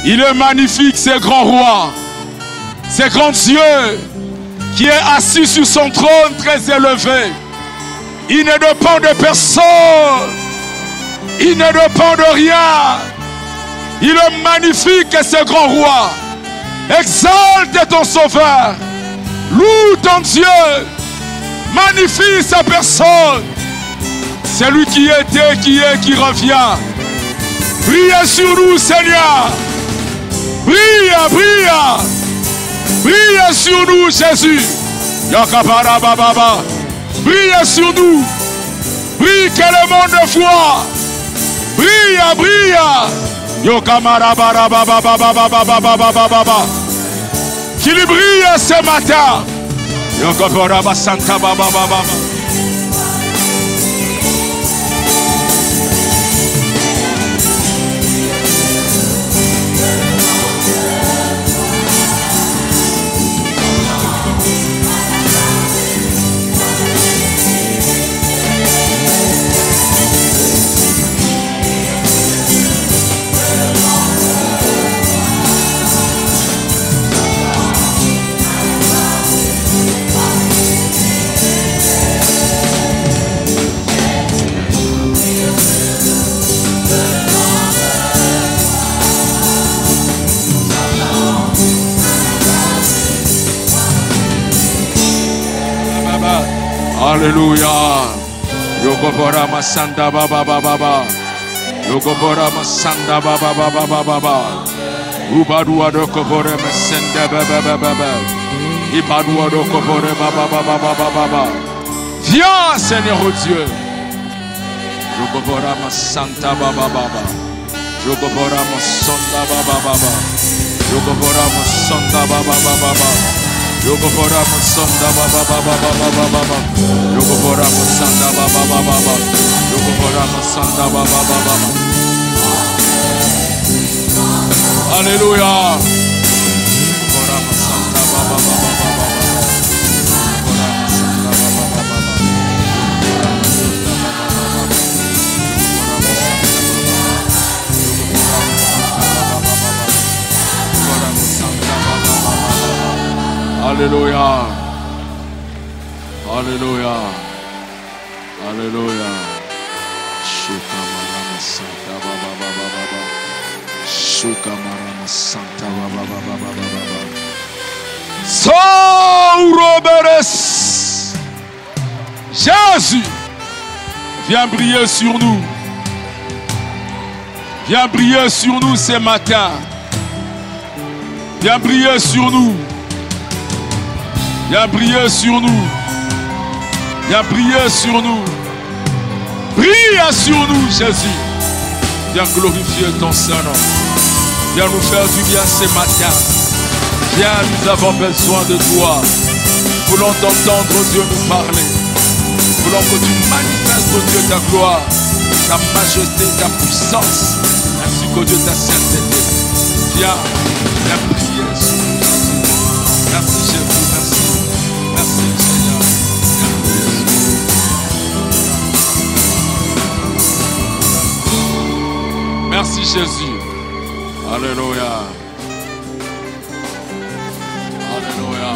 Il est magnifique, ce grand roi, ce grand Dieu qui est assis sur son trône très élevé. Il ne dépend de personne. Il ne dépend de rien. Il est magnifique, ce grand roi. Exalte ton sauveur. Loue ton Dieu. Magnifie sa personne. C'est lui qui était, qui est, qui revient. Brille sur nous, Seigneur. Brille, brille. Brille sur nous, Jésus. Brille sur nous. Brille que le monde voit. Brille, brille. Qu'il brille ce matin. Alléluia. Yogobora masanda baba baba. Yogobora masanda baba baba baba. Ubadua do kobore masanda baba baba. Ibadua do kobore baba baba baba. Viens Seigneur Dieu. Yogobora masanda baba baba. Yogobora masanda baba baba. Yogobora masanda baba baba. Yogobora masanda baba baba baba baba. Yogobora masanda baba baba baba. Yogobora masanda baba baba baba. Alléluia. Yogobora masanda baba baba baba. Yogobora masanda baba baba baba. Alléluia. Alléluia. Alléluia. Shukamara Santa Baba Baba Baba. Shukamara Santa Baba Baba Baba Baba. Sauroberes. Jésus, viens briller sur nous. Viens briller sur nous ce matin. Viens briller sur nous. Viens briller sur nous. Viens briller sur nous. Brille sur nous, Jésus. Viens glorifier ton Saint-Nom. Viens nous faire du bien ce matin. Viens, nous avons besoin de toi. Nous voulons t'entendre, Dieu, nous parler. Nous voulons que tu manifestes, Dieu, ta gloire, ta majesté, ta puissance, ainsi que Dieu, ta sainteté. Viens, viens prier sur nous, Jésus. Merci, Jésus, merci. Merci, Seigneur. Merci, Jésus. Alléluia. Alléluia.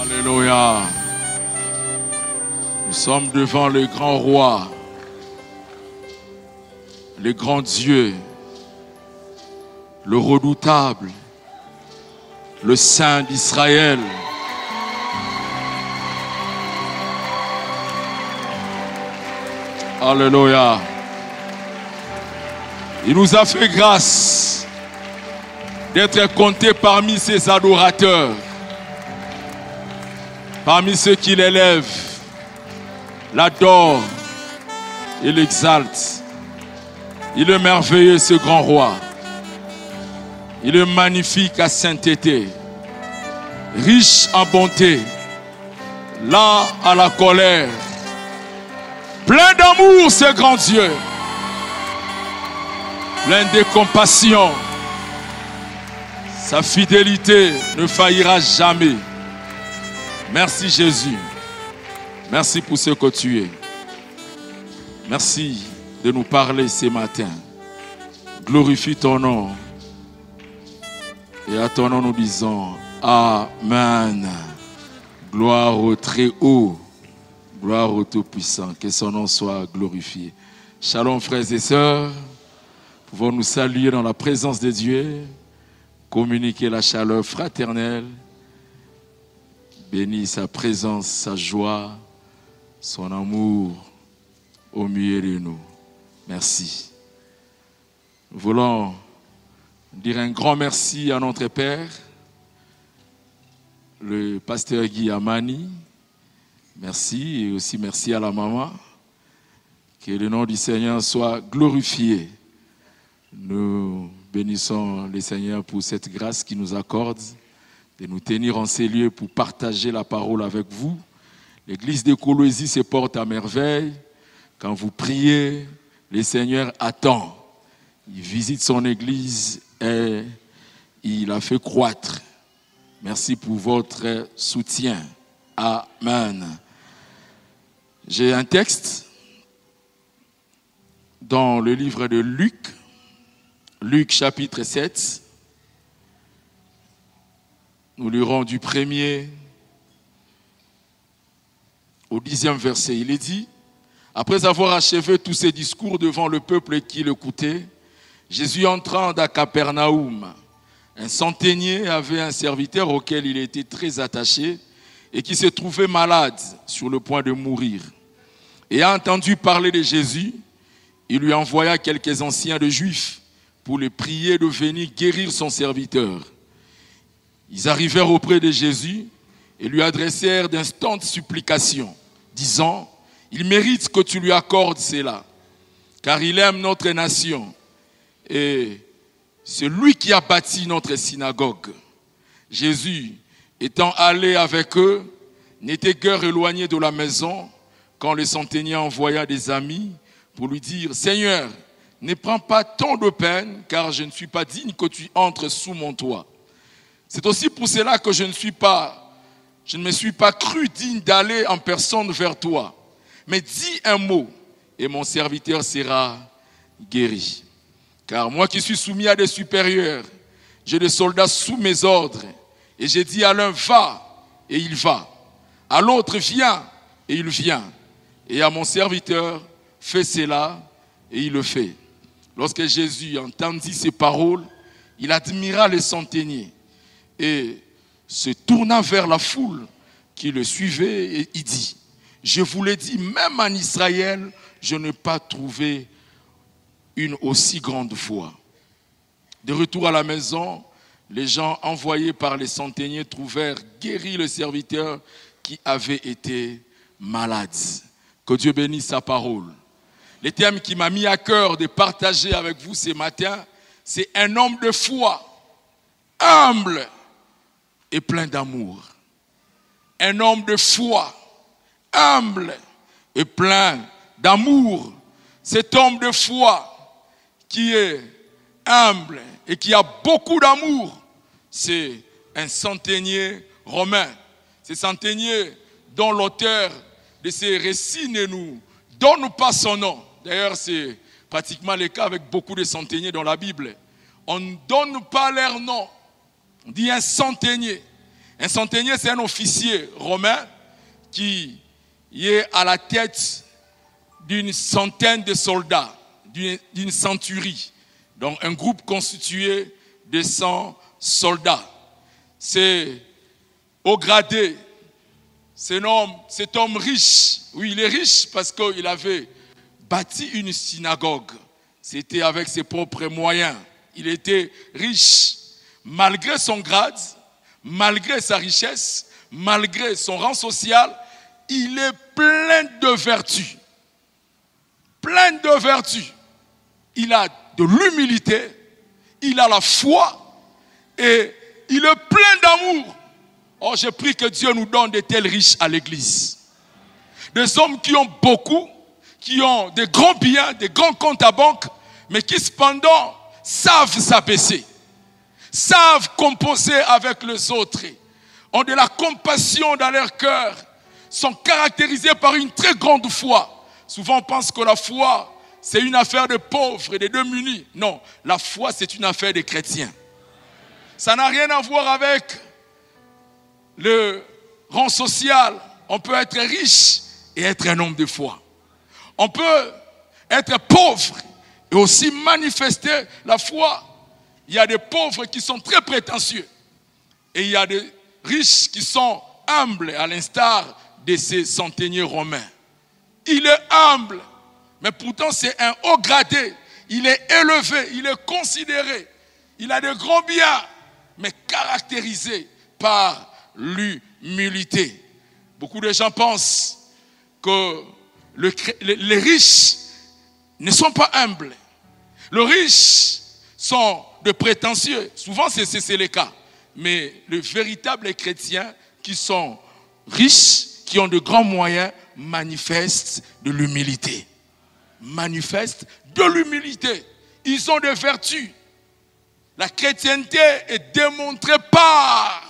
Alléluia. Nous sommes devant le grand roi, le grand Dieu, le redoutable, le Saint d'Israël. Alléluia. Il nous a fait grâce d'être comptés parmi ses adorateurs, parmi ceux qui l'élèvent, l'adorent et l'exalte. Il est merveilleux, ce grand roi. Il est magnifique à sainteté, riche en bonté, lent à la colère, plein d'amour, ce grand Dieu, plein de compassion. Sa fidélité ne faillira jamais. Merci Jésus. Merci pour ce que tu es. Merci de nous parler ce matin. Glorifie ton nom. Et à ton nom nous disons Amen. Gloire au Très-Haut. Gloire au Tout-Puissant. Que son nom soit glorifié. Shalom frères et sœurs. Pouvons nous saluer dans la présence de Dieu. Communiquer la chaleur fraternelle. Bénis sa présence, sa joie, son amour au milieu de nous. Merci. Nous voulons dire un grand merci à notre Père, le pasteur Guy Amani. Merci et aussi merci à la maman. Que le nom du Seigneur soit glorifié. Nous bénissons le Seigneur pour cette grâce qu'il nous accorde de nous tenir en ces lieux pour partager la parole avec vous. L'église de Colosie se porte à merveille. Quand vous priez, le Seigneur attend. Il visite son église et il la fait croître. Merci pour votre soutien. Amen. J'ai un texte dans le livre de Luc, Luc chapitre 7. Nous lirons du 1er au 10e verset. Il est dit, après avoir achevé tous ses discours devant le peuple qui l'écoutait, Jésus entrant à Capernaum. Un centenier avait un serviteur auquel il était très attaché et qui se trouvait malade, sur le point de mourir. Ayant entendu parler de Jésus, il lui envoya quelques anciens de Juifs pour le prier de venir guérir son serviteur. Ils arrivèrent auprès de Jésus et lui adressèrent d'instantes supplications, disant, « Il mérite que tu lui accordes cela, car il aime notre nation et c'est lui qui a bâti notre synagogue. » Jésus, étant allé avec eux, n'était guère éloigné de la maison quand le centenier envoya des amis pour lui dire, « Seigneur, ne prends pas tant de peine, car je ne suis pas digne que tu entres sous mon toit. C'est aussi pour cela que je ne me suis pas cru digne d'aller en personne vers toi. Mais dis un mot et mon serviteur sera guéri. Car moi qui suis soumis à des supérieurs, j'ai des soldats sous mes ordres. Et j'ai dit à l'un, va, et il va. À l'autre, viens, et il vient. Et à mon serviteur, fais cela, et il le fait. » Lorsque Jésus entendit ces paroles, il admira les centeniers. Et se tournant vers la foule qui le suivait, et il dit, « Je vous l'ai dit, même en Israël, je n'ai pas trouvé une aussi grande foi. » De retour à la maison, les gens envoyés par les centeniers trouvèrent guéri le serviteur qui avait été malade. Que Dieu bénisse sa parole. Le thème qui m'a mis à cœur de partager avec vous ce matin, c'est un homme de foi, humble et plein d'amour. Un homme de foi, humble et plein d'amour. Cet homme de foi qui est humble et qui a beaucoup d'amour, c'est un centenier romain. Ce centenier dont l'auteur de ces récits ne nous donne pas son nom. D'ailleurs, c'est pratiquement le cas avec beaucoup de centeniers dans la Bible. On ne donne pas leur nom. On dit un centenier. Un centenier, c'est un officier romain qui est à la tête d'une centaine de soldats, d'une centurie. Donc, un groupe constitué de 100 soldats. C'est au gradé. Cet homme riche, oui, il est riche parce qu'il avait bâti une synagogue. C'était avec ses propres moyens. Il était riche. Malgré son grade, malgré sa richesse, malgré son rang social, il est plein de vertus. Plein plein de vertus. Il a de l'humilité, il a la foi et il est plein d'amour. Oh, je prie que Dieu nous donne de tels riches à l'église. Des hommes qui ont beaucoup, qui ont des grands biens, des grands comptes à banque, mais qui cependant savent s'abaisser, savent composer avec les autres, ont de la compassion dans leur cœur, sont caractérisés par une très grande foi. Souvent on pense que la foi, c'est une affaire de pauvres et de démunis. Non, la foi, c'est une affaire des chrétiens. Ça n'a rien à voir avec le rang social. On peut être riche et être un homme de foi. On peut être pauvre et aussi manifester la foi. Il y a des pauvres qui sont très prétentieux. Et il y a des riches qui sont humbles, à l'instar de ces centeniers romains. Il est humble, mais pourtant c'est un haut gradé. Il est élevé, il est considéré. Il a de grands biens, mais caractérisé par l'humilité. Beaucoup de gens pensent que les riches ne sont pas humbles. Les riches sont de prétentieux. Souvent, c'est le cas. Mais les véritables chrétiens qui sont riches, qui ont de grands moyens, manifestent de l'humilité. Manifestent de l'humilité. Ils ont des vertus. La chrétienté est démontrée par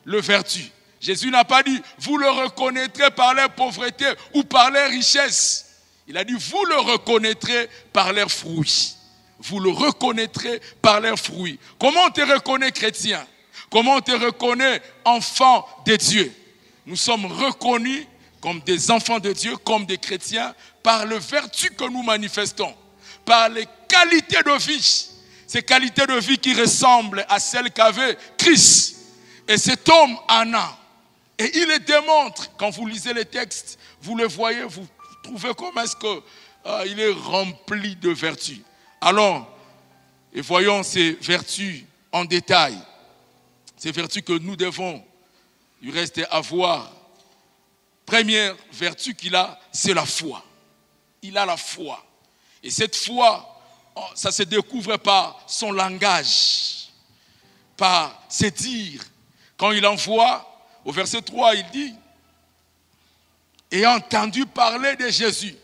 les vertus. Jésus n'a pas dit, vous le reconnaîtrez par leur pauvreté ou par leur richesse. Il a dit, vous le reconnaîtrez par leurs fruits. Vous le reconnaîtrez par leurs fruits. Comment on te reconnaît chrétien? Comment on te reconnaît enfant de Dieu? Nous sommes reconnus comme des enfants de Dieu, comme des chrétiens, par les vertus que nous manifestons, par les qualités de vie. Ces qualités de vie qui ressemblent à celles qu'avait Christ. Et cet homme en a. Et il les démontre. Quand vous lisez les textes, vous le voyez, vous trouvez comment est-ce qu'il est rempli de vertus. Alors, et voyons ces vertus en détail. Ces vertus que nous devons, il reste avoir. Première vertu qu'il a, c'est la foi. Il a la foi. Et cette foi, ça se découvre par son langage, par ses dires. Quand il envoie, au verset 3, il dit, ayant entendu parler de Jésus,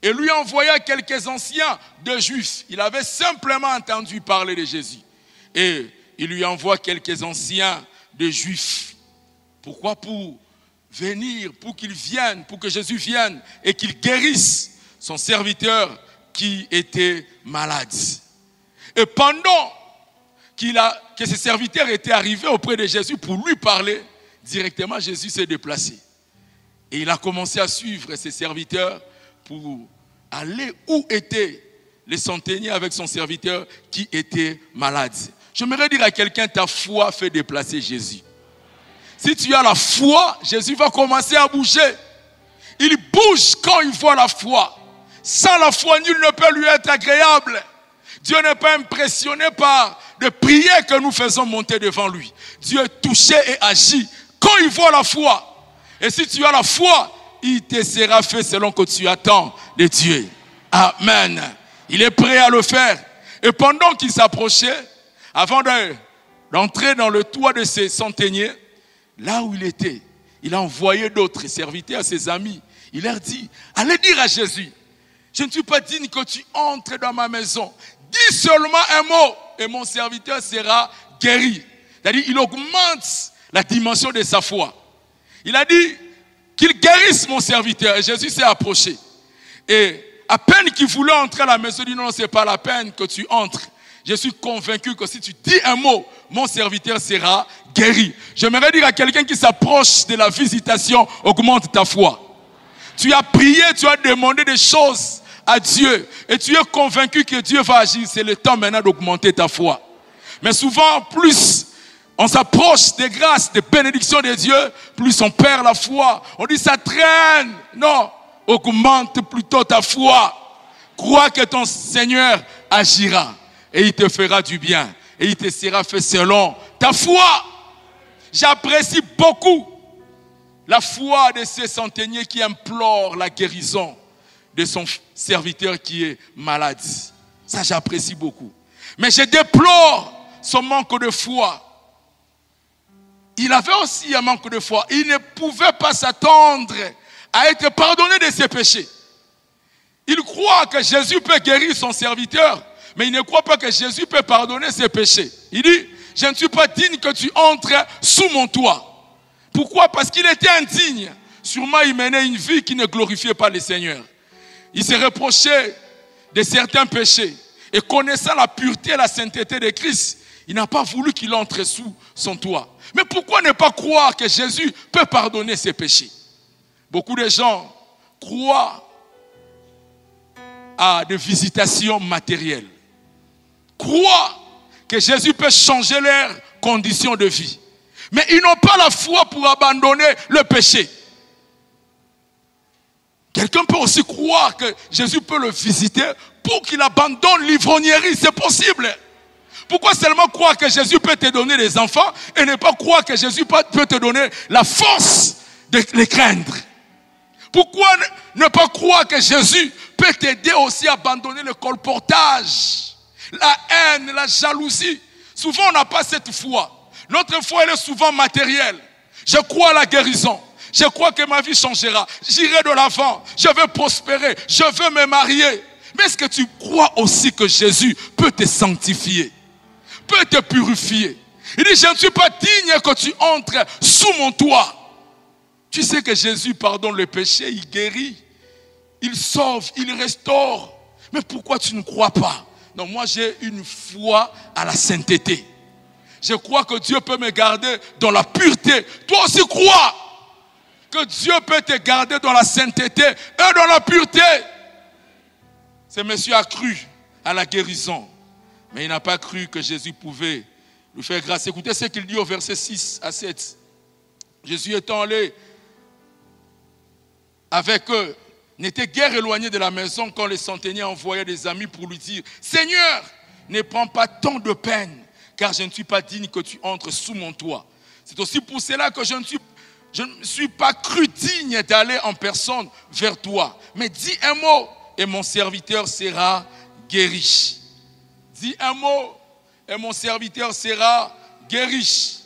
et lui envoya quelques anciens de Juifs. Il avait simplement entendu parler de Jésus. Et il lui envoie quelques anciens de Juifs. Pourquoi? Pour venir, pour qu'il vienne, pour que Jésus vienne et qu'il guérisse son serviteur qui était malade. Et pendant que ce serviteur était arrivé auprès de Jésus pour lui parler, directement Jésus s'est déplacé. Et il a commencé à suivre ses serviteurs pour aller où étaient les centeniers avec son serviteur qui était malade. J'aimerais dire à quelqu'un, ta foi fait déplacer Jésus. Si tu as la foi, Jésus va commencer à bouger. Il bouge quand il voit la foi. Sans la foi, nul ne peut lui être agréable. Dieu n'est pas impressionné par des prières que nous faisons monter devant lui. Dieu est touché et agit quand il voit la foi. Et si tu as la foi, il te sera fait selon que tu attends de Dieu. Amen. Il est prêt à le faire. Et pendant qu'il s'approchait, avant d'entrer dans le toit de ses centeniers, là où il était, il a envoyé d'autres serviteurs, ses amis. Il leur dit, allez dire à Jésus, je ne suis pas digne que tu entres dans ma maison. Dis seulement un mot et mon serviteur sera guéri. C'est-à-dire, il augmente la dimension de sa foi. Il a dit qu'il guérisse mon serviteur. Et Jésus s'est approché. Et à peine qu'il voulait entrer à la maison, il dit non, ce n'est pas la peine que tu entres. Je suis convaincu que si tu dis un mot, mon serviteur sera guéri. J'aimerais dire à quelqu'un qui s'approche de la visitation, augmente ta foi. Tu as prié, tu as demandé des choses à Dieu et tu es convaincu que Dieu va agir. C'est le temps maintenant d'augmenter ta foi. Mais souvent, plus on s'approche des grâces, des bénédictions de Dieu, plus on perd la foi. On dit ça traîne. Non, augmente plutôt ta foi. Crois que ton Seigneur agira et il te fera du bien et il te sera fait selon ta foi. J'apprécie beaucoup la foi de ces centeniers qui implorent la guérison de son serviteur qui est malade. Ça, j'apprécie beaucoup. Mais je déplore son manque de foi. Il avait aussi un manque de foi. Il ne pouvait pas s'attendre à être pardonné de ses péchés. Il croit que Jésus peut guérir son serviteur, mais il ne croit pas que Jésus peut pardonner ses péchés. Il dit, je ne suis pas digne que tu entres sous mon toit. Pourquoi? Parce qu'il était indigne. Sûrement, il menait une vie qui ne glorifiait pas le Seigneur. Il se reprochait de certains péchés. Et connaissant la pureté et la sainteté de Christ, il n'a pas voulu qu'il entre sous son toit. Mais pourquoi ne pas croire que Jésus peut pardonner ses péchés? Beaucoup de gens croient à des visitations matérielles. Croient que Jésus peut changer leurs conditions de vie. Mais ils n'ont pas la foi pour abandonner le péché. Quelqu'un peut aussi croire que Jésus peut le visiter pour qu'il abandonne l'ivrognerie. C'est possible. Pourquoi seulement croire que Jésus peut te donner des enfants et ne pas croire que Jésus peut te donner la force de les craindre? Pourquoi ne pas croire que Jésus peut t'aider aussi à abandonner le colportage, la haine, la jalousie? Souvent, on n'a pas cette foi. Notre foi, elle est souvent matérielle. Je crois à la guérison. Je crois que ma vie changera. J'irai de l'avant. Je vais prospérer. Je veux me marier. Mais est-ce que tu crois aussi que Jésus peut te sanctifier, peut te purifier? Il dit, je ne suis pas digne que tu entres sous mon toit. Tu sais que Jésus pardonne le péché, il guérit, il sauve, il restaure. Mais pourquoi tu ne crois pas? Non, moi j'ai une foi à la sainteté. Je crois que Dieu peut me garder dans la pureté. Toi aussi crois que Dieu peut te garder dans la sainteté et dans la pureté. Ce monsieur a cru à la guérison, mais il n'a pas cru que Jésus pouvait lui faire grâce. Écoutez ce qu'il dit au verset 6 à 7. Jésus étant allé avec eux, n'était guère éloigné de la maison quand les centeniers envoyaient des amis pour lui dire, Seigneur, ne prends pas tant de peine, car je ne suis pas digne que tu entres sous mon toit. C'est aussi pour cela que je ne suis pas cru digne d'aller en personne vers toi. Mais dis un mot et mon serviteur sera guéri. Dis un mot et mon serviteur sera guéri.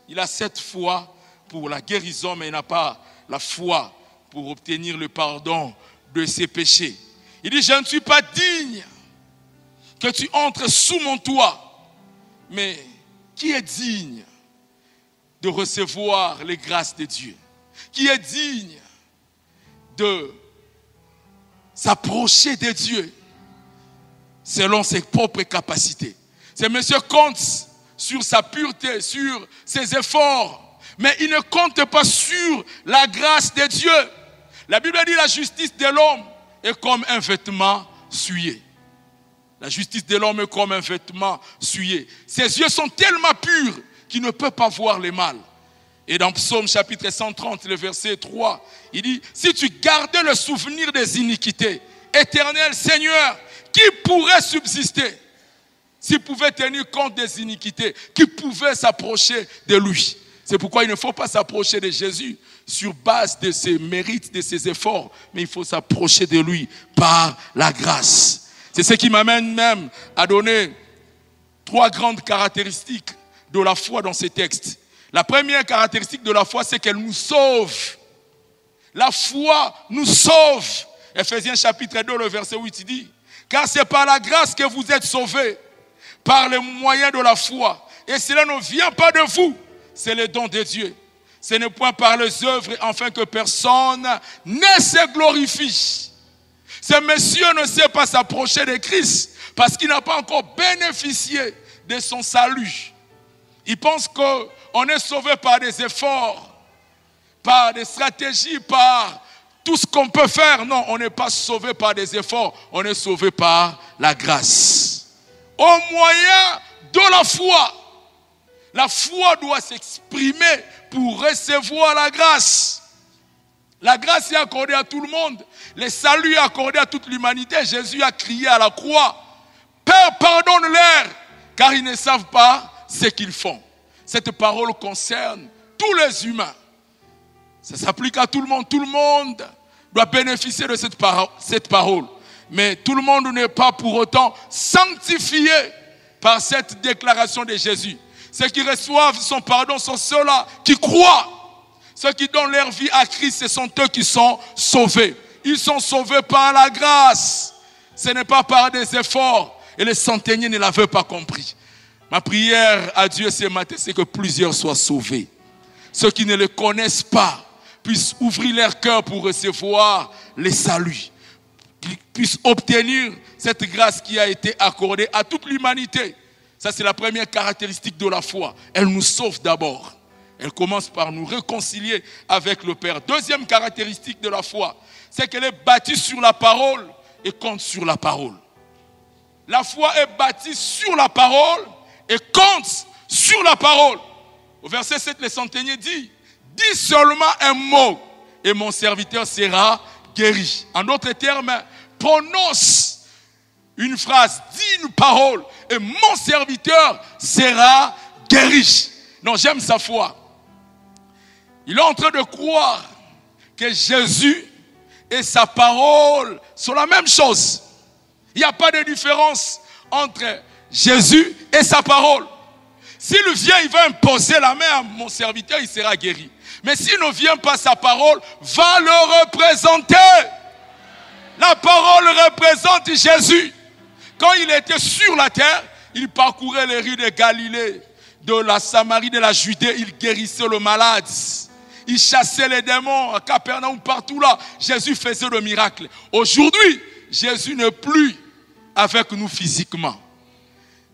Il a cette foi pour la guérison, mais il n'a pas la foi pour obtenir le pardon de ses péchés. Il dit, je ne suis pas digne que tu entres sous mon toit. Mais qui est digne de recevoir les grâces de Dieu? Qui est digne de s'approcher de Dieu selon ses propres capacités? Ce monsieur compte sur sa pureté, sur ses efforts, mais il ne compte pas sur la grâce de Dieu. La Bible dit la justice de l'homme est comme un vêtement souillé. La justice de l'homme est comme un vêtement souillé. Ses yeux sont tellement purs qu'il ne peut pas voir le mal. Et dans Psaume chapitre 130, le verset 3, il dit, si tu gardais le souvenir des iniquités, éternel Seigneur, qui pourrait subsister? S'il pouvait tenir compte des iniquités, qui pouvait s'approcher de lui? C'est pourquoi il ne faut pas s'approcher de Jésus sur base de ses mérites, de ses efforts, mais il faut s'approcher de lui par la grâce. C'est ce qui m'amène même à donner 3 grandes caractéristiques de la foi dans ces textes. La première caractéristique de la foi, c'est qu'elle nous sauve. La foi nous sauve. Ephésiens chapitre 2, le verset 8, il dit, car c'est par la grâce que vous êtes sauvés, par le moyen de la foi. Et cela ne vient pas de vous, c'est le don de Dieu. Ce n'est point par les œuvres, afin que personne ne se glorifie. Ce monsieur ne sait pas s'approcher de Christ parce qu'il n'a pas encore bénéficié de son salut. Il pense qu'on est sauvé par des efforts, par des stratégies, par tout ce qu'on peut faire. Non, on n'est pas sauvé par des efforts, on est sauvé par la grâce. Au moyen de la foi. La foi doit s'exprimer pour recevoir la grâce. La grâce est accordée à tout le monde. Le salut est accordé à toute l'humanité. Jésus a crié à la croix, Père, pardonne-leur, car ils ne savent pas ce qu'ils font. Cette parole concerne tous les humains. Ça s'applique à tout le monde. Tout le monde doit bénéficier de cette parole. Mais tout le monde n'est pas pour autant sanctifié par cette déclaration de Jésus. Ceux qui reçoivent son pardon sont ceux-là qui croient. Ceux qui donnent leur vie à Christ, ce sont eux qui sont sauvés. Ils sont sauvés par la grâce. Ce n'est pas par des efforts. Et les centeniers ne l'avaient pas compris. Ma prière à Dieu ce matin, c'est que plusieurs soient sauvés. Ceux qui ne le connaissent pas puissent ouvrir leur cœur pour recevoir les saluts. Qu'ils puissent obtenir cette grâce qui a été accordée à toute l'humanité. Ça, c'est la première caractéristique de la foi. Elle nous sauve d'abord. Elle commence par nous réconcilier avec le Père. Deuxième caractéristique de la foi, c'est qu'elle est bâtie sur la parole et compte sur la parole. La foi est bâtie sur la parole et compte sur la parole. Au verset 7, le centenier dit, « Dis seulement un mot et mon serviteur sera guéri. » En d'autres termes, prononce une phrase, dis une parole et mon serviteur sera guéri. Non, j'aime sa foi. Il est en train de croire que Jésus et sa parole sont la même chose. Il n'y a pas de différence entre Jésus et sa parole. S'il vient, il va imposer la main à mon serviteur, il sera guéri. Mais s'il ne vient pas, sa parole va le représenter. La parole représente Jésus. Quand il était sur la terre, il parcourait les rues de Galilée, de la Samarie, de la Judée, il guérissait le malade. Il chassait les démons à Capernaum, partout là. Jésus faisait le miracle. Aujourd'hui, Jésus n'est plus avec nous physiquement.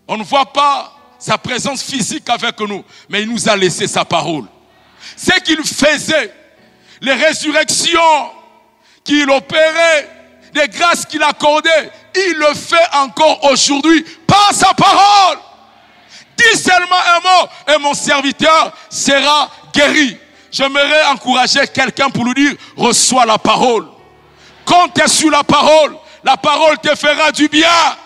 On ne voit pas sa présence physique avec nous, mais il nous a laissé sa parole. Ce qu'il faisait, les résurrections qu'il opérait, les grâces qu'il accordait, il le fait encore aujourd'hui par sa parole. Dis seulement un mot et mon serviteur sera guéri. J'aimerais encourager quelqu'un pour lui dire, reçois la parole. Compte sur la parole te fera du bien.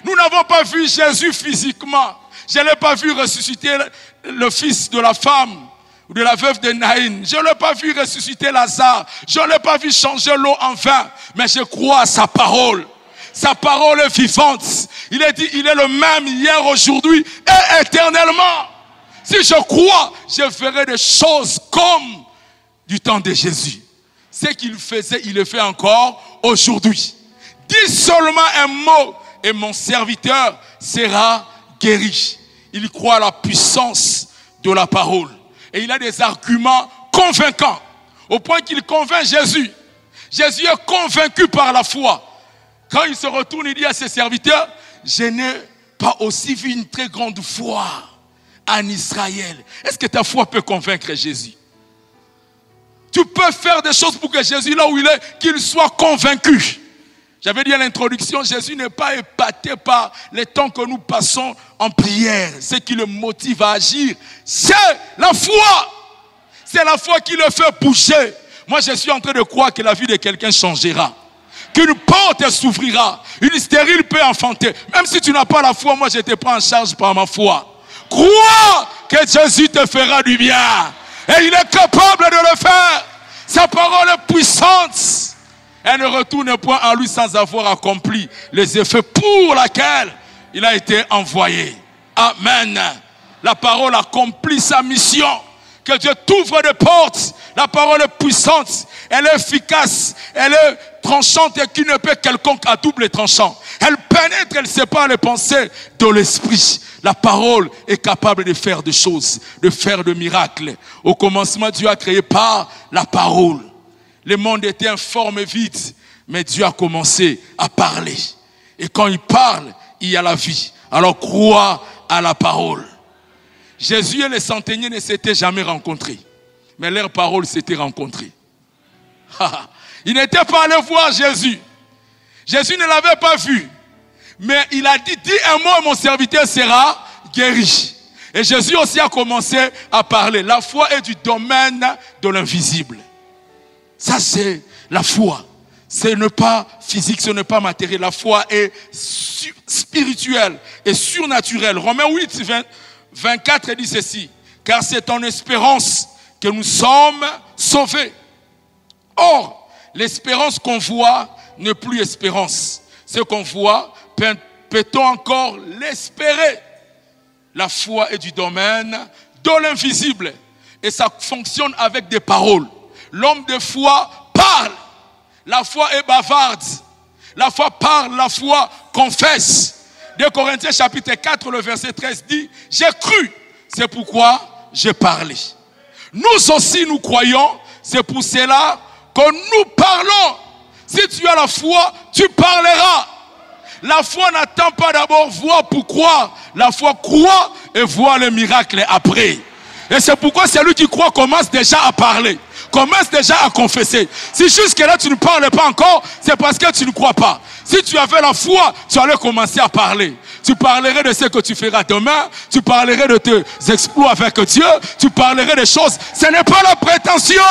Nous n'avons pas vu Jésus physiquement. Je ne l'ai pas vu ressusciter le fils de la femme ou de la veuve de Naïn. Je ne l'ai pas vu ressusciter Lazare. Je ne l'ai pas vu changer l'eau en vin. Mais je crois à sa parole. Sa parole est vivante. Il est dit, il est le même hier, aujourd'hui et éternellement. Si je crois, je ferai des choses comme du temps de Jésus. Ce qu'il faisait, il le fait encore aujourd'hui. Dis seulement un mot et mon serviteur sera guéri. Il croit à la puissance de la parole. Et il a des arguments convaincants. Au point qu'il convainc Jésus. Jésus est convaincu par la foi. Quand il se retourne, il dit à ses serviteurs, je n'ai pas aussi vu une très grande foi en Israël. Est-ce que ta foi peut convaincre Jésus? Tu peux faire des choses pour que Jésus, là où il est, qu'il soit convaincu. J'avais dit à l'introduction, Jésus n'est pas épaté par les temps que nous passons en prière. Ce qui le motive à agir, c'est la foi. C'est la foi qui le fait bouger. Moi, je suis en train de croire que la vie de quelqu'un changera. Qu'une porte s'ouvrira. Une stérile peut enfanter. Même si tu n'as pas la foi, moi, je te prends en charge par ma foi. Crois que Jésus te fera du bien. Et il est capable de le faire. Sa parole est puissante. Elle ne retourne point en lui sans avoir accompli les effets pour lesquels il a été envoyé. Amen. La parole accomplit sa mission. Que Dieu t'ouvre des portes. La parole est puissante. Elle est efficace. Elle est tranchante et qu'une épée quelconque à double tranchant. Elle pénètre, elle sépare les pensées de l'esprit. La parole est capable de faire des choses, de faire des miracles. Au commencement, Dieu a créé par la parole. Le monde était informe et vide, mais Dieu a commencé à parler. Et quand il parle, il y a la vie. Alors crois à la parole. Jésus et les centeniers ne s'étaient jamais rencontrés, mais leurs paroles s'étaient rencontrées. Ils n'étaient pas allés voir Jésus. Jésus ne l'avait pas vu. Mais il a dit, dis un mot et mon serviteur sera guéri. Et Jésus aussi a commencé à parler. La foi est du domaine de l'invisible. Ça, c'est la foi. Ce n'est pas physique, ce n'est pas matériel. La foi est spirituelle et surnaturelle. Romains 8, 24 dit ceci. Car c'est en espérance que nous sommes sauvés. Or, L'espérance qu'on voit n'est plus espérance. Ce qu'on voit, peut-on encore l'espérer? La foi est du domaine de l'invisible. Et ça fonctionne avec des paroles. L'homme de foi parle. La foi est bavarde. La foi parle, la foi confesse. 2 Corinthiens chapitre 4, le verset 13 dit, j'ai cru, c'est pourquoi j'ai parlé. Nous aussi nous croyons, c'est pour cela que nous parlons. Si tu as la foi, tu parleras. La foi n'attend pas d'abord voir pour croire. La foi croit et voit le miracle après. Et c'est pourquoi celui qui croit commence déjà à parler. Commence déjà à confesser. Si jusque-là tu ne parles pas encore, c'est parce que tu ne crois pas. Si tu avais la foi, tu allais commencer à parler. Tu parlerais de ce que tu feras demain. Tu parlerais de tes exploits avec Dieu. Tu parlerais des choses. Ce n'est pas la prétention,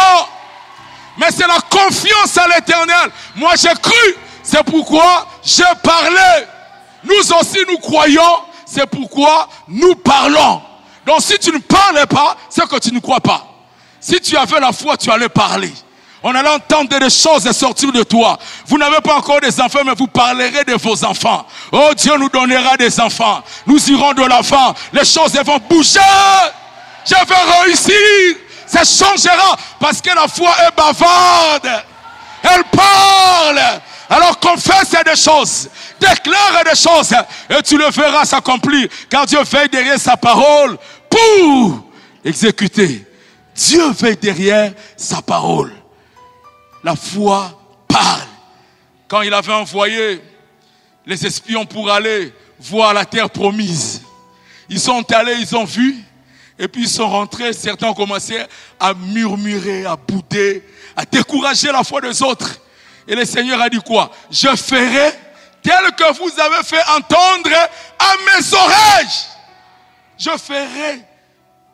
mais c'est la confiance à l'Éternel. Moi j'ai cru, c'est pourquoi j'ai parlé. Nous aussi nous croyons, c'est pourquoi nous parlons. Donc si tu ne parles pas, c'est que tu ne crois pas. Si tu avais la foi, tu allais parler. On allait entendre des choses sortir de toi. Vous n'avez pas encore des enfants, mais vous parlerez de vos enfants. Oh, Dieu nous donnera des enfants. Nous irons de l'avant. Les choses vont bouger. Je vais réussir. Ça changera parce que la foi est bavarde. Elle parle. Alors confesse des choses. Déclare des choses. Et tu le verras s'accomplir. Car Dieu veille derrière sa parole pour exécuter. Dieu veille derrière sa parole. La foi parle. Quand il avait envoyé les espions pour aller voir la terre promise, ils sont allés, ils ont vu, et puis ils sont rentrés. Certains ont commencé à murmurer, à bouder, à décourager la foi des autres. Et le Seigneur a dit quoi? Je ferai tel que vous avez fait entendre à mes oreilles. Je ferai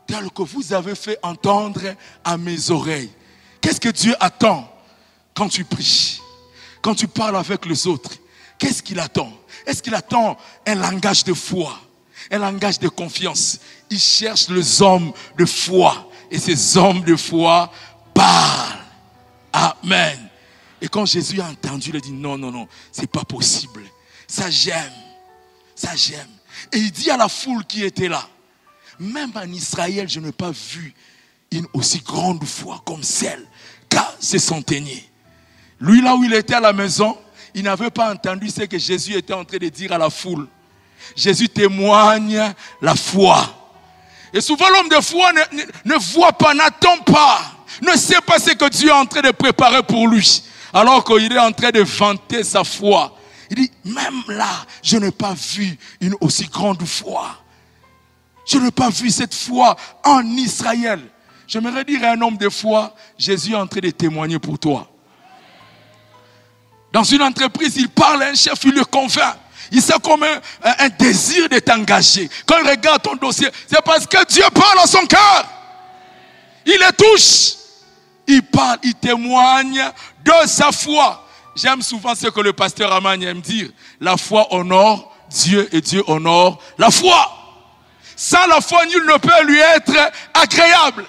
tel que vous avez fait entendre à mes oreilles. Qu'est-ce que Dieu attend quand tu pries, quand tu parles avec les autres? Qu'est-ce qu'il attend? Est-ce qu'il attend un langage de foi, un langage de confiance? Il cherche les hommes de foi. Et ces hommes de foi parlent. Amen. Et quand Jésus a entendu, il a dit non, non, non, c'est pas possible. Ça j'aime. Ça j'aime. Et il dit à la foule qui était là, même en Israël, je n'ai pas vu une aussi grande foi comme celle qu'a ce centenier. Lui, là où il était à la maison, il n'avait pas entendu ce que Jésus était en train de dire à la foule. Jésus témoigne la foi. Et souvent l'homme de foi ne voit pas, n'attend pas, ne sait pas ce que Dieu est en train de préparer pour lui. Alors qu'il est en train de vanter sa foi. Il dit, même là, je n'ai pas vu une aussi grande foi. Je n'ai pas vu cette foi en Israël. J'aimerais dire à un homme de foi, Jésus est en train de témoigner pour toi. Dans une entreprise, il parle à un chef, il le convainc. Il sent comme un désir de t'engager. Quand il regarde ton dossier, c'est parce que Dieu parle à son cœur. Il le touche. Il parle, il témoigne de sa foi. J'aime souvent ce que le pasteur Amagne aime dire. La foi honore Dieu et Dieu honore la foi. Sans la foi, nul ne peut lui être agréable.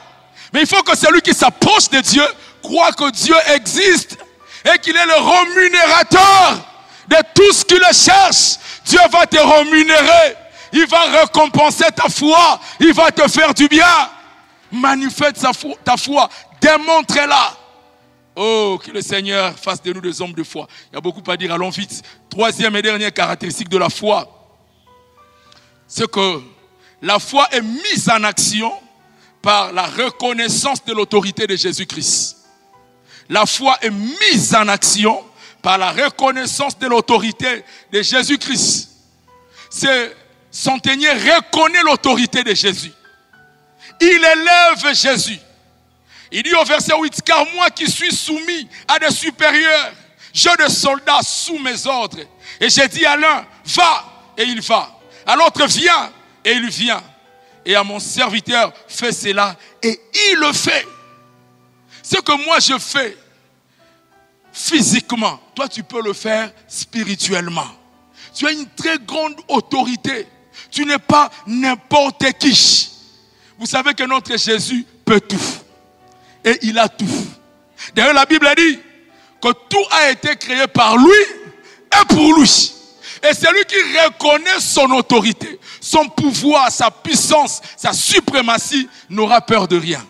Mais il faut que celui qui s'approche de Dieu croit que Dieu existe et qu'il est le rémunérateur de tout ce qui le cherche. Dieu va te rémunérer. Il va récompenser ta foi. Il va te faire du bien. Manifeste ta foi. Démontre-la. Oh, que le Seigneur fasse de nous des hommes de foi. Il y a beaucoup à dire, allons vite. Troisième et dernière caractéristique de la foi, c'est que la foi est mise en action par la reconnaissance de l'autorité de Jésus-Christ. La foi est mise en action par la reconnaissance de l'autorité de Jésus-Christ. Ce centenier reconnaît l'autorité de Jésus. Il élève Jésus. Il dit au verset 8, car moi qui suis soumis à des supérieurs, j'ai des soldats sous mes ordres. Et j'ai dit à l'un, va, et il va. À l'autre, viens, et il vient. Et à mon serviteur, fais cela, et il le fait. Ce que moi je fais physiquement, toi tu peux le faire spirituellement. Tu as une très grande autorité. Tu n'es pas n'importe qui. Vous savez que notre Jésus peut tout. Et il a tout. D'ailleurs la Bible dit que tout a été créé par lui et pour lui. Et celui qui reconnaît son autorité, son pouvoir, sa puissance, sa suprématie, n'aura peur de rien.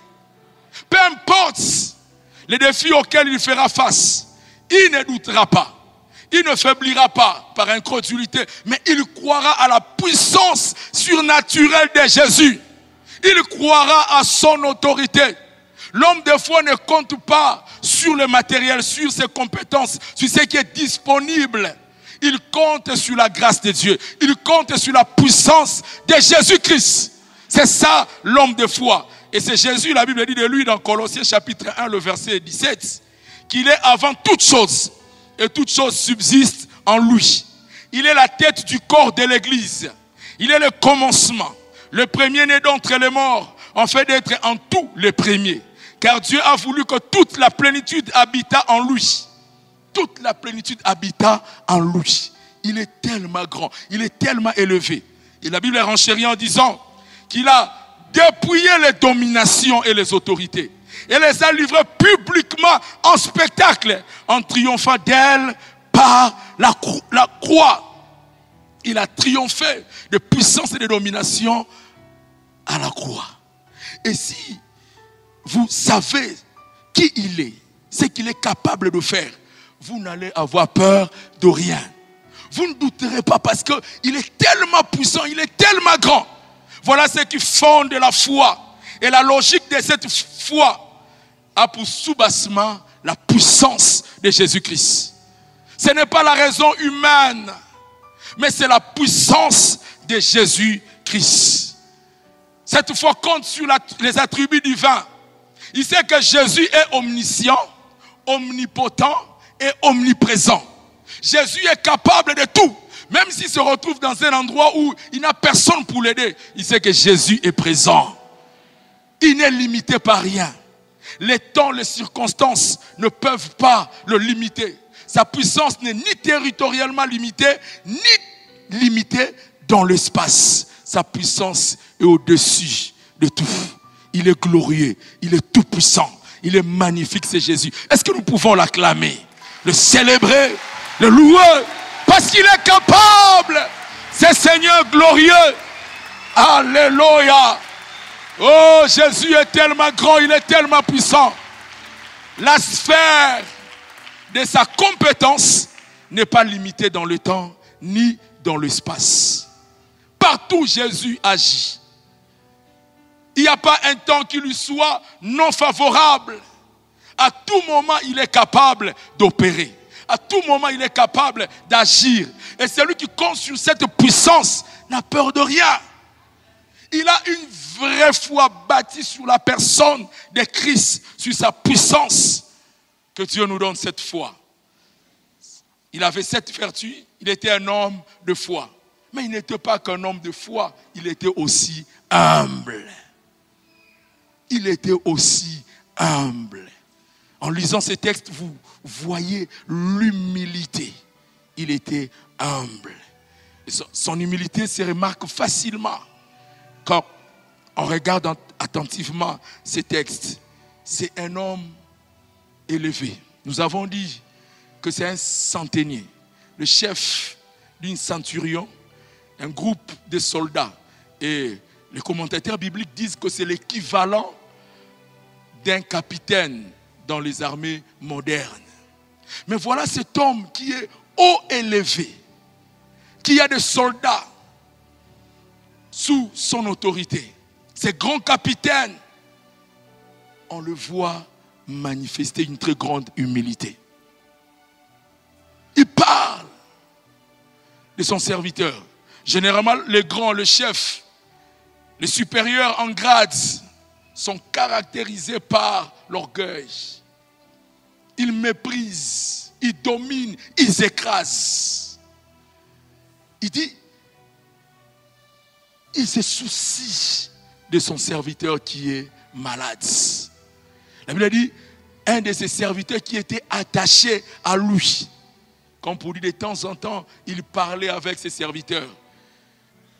Peu importe les défis auxquels il fera face, il ne doutera pas. Il ne faiblira pas par incrédulité, mais il croira à la puissance surnaturelle de Jésus. Il croira à son autorité. L'homme de foi ne compte pas sur le matériel, sur ses compétences, sur ce qui est disponible. Il compte sur la grâce de Dieu. Il compte sur la puissance de Jésus-Christ. C'est ça l'homme de foi. Et c'est Jésus, la Bible dit de lui dans Colossiens chapitre 1, le verset 17, qu'il est avant toute chose. Et toute chose subsiste en lui. Il est la tête du corps de l'Église. Il est le commencement, le premier-né d'entre les morts, en fait d'être en tout le premier. Car Dieu a voulu que toute la plénitude habita en lui. Toute la plénitude habita en lui. Il est tellement grand, il est tellement élevé. Et la Bible renchérit en disant qu'il a dépouillé les dominations et les autorités. Et les a livrés publiquement en spectacle, en triomphant d'elle par la croix. Il a triomphé de puissance et de domination à la croix. Et si vous savez qui il est, ce qu'il est capable de faire, vous n'allez avoir peur de rien. Vous ne douterez pas parce qu'il est tellement puissant, il est tellement grand. Voilà ce qui fonde la foi. Et la logique de cette foi a pour soubassement la puissance de Jésus-Christ. Ce n'est pas la raison humaine, mais c'est la puissance de Jésus-Christ. Cette foi compte sur les attributs divins. Il sait que Jésus est omniscient, omnipotent et omniprésent. Jésus est capable de tout. Même s'il se retrouve dans un endroit où il n'a personne pour l'aider, il sait que Jésus est présent. Il n'est limité par rien. Les temps, les circonstances ne peuvent pas le limiter. Sa puissance n'est ni territorialement limitée, ni limitée dans l'espace. Sa puissance est au-dessus de tout. Il est glorieux, il est tout puissant, il est magnifique, c'est Jésus. Est-ce que nous pouvons l'acclamer, le célébrer, le louer, parce qu'il est capable. C'est Seigneur glorieux. Alléluia. Oh, Jésus est tellement grand, il est tellement puissant. La sphère de sa compétence n'est pas limitée dans le temps ni dans l'espace. Partout Jésus agit. Il n'y a pas un temps qui lui soit non favorable. À tout moment, il est capable d'opérer. À tout moment, il est capable d'agir. Et celui qui compte sur cette puissance n'a peur de rien. Il a une vraie foi bâtie sur la personne de Christ, sur sa puissance. Que Dieu nous donne cette foi. Il avait cette vertu, il était un homme de foi. Mais il n'était pas qu'un homme de foi, il était aussi humble. Il était aussi humble. En lisant ces textes, vous voyez l'humilité. Il était humble. Et son humilité se remarque facilement quand on regarde attentivement ces textes. C'est un homme élevé. Nous avons dit que c'est un centenier, le chef d'une centurion, un groupe de soldats. Et les commentateurs bibliques disent que c'est l'équivalent d'un capitaine dans les armées modernes. Mais voilà cet homme qui est haut élevé, qui a des soldats sous son autorité. Ces grands capitaines, on le voit manifester une très grande humilité. Il parle de son serviteur. Généralement, les grands, le chef, les supérieurs en grade sont caractérisés par l'orgueil. Ils méprisent, ils dominent, ils écrasent. Il dit, il se soucie de son serviteur qui est malade. La Bible dit, un de ses serviteurs qui était attaché à lui. Comme pour dire de temps en temps, il parlait avec ses serviteurs.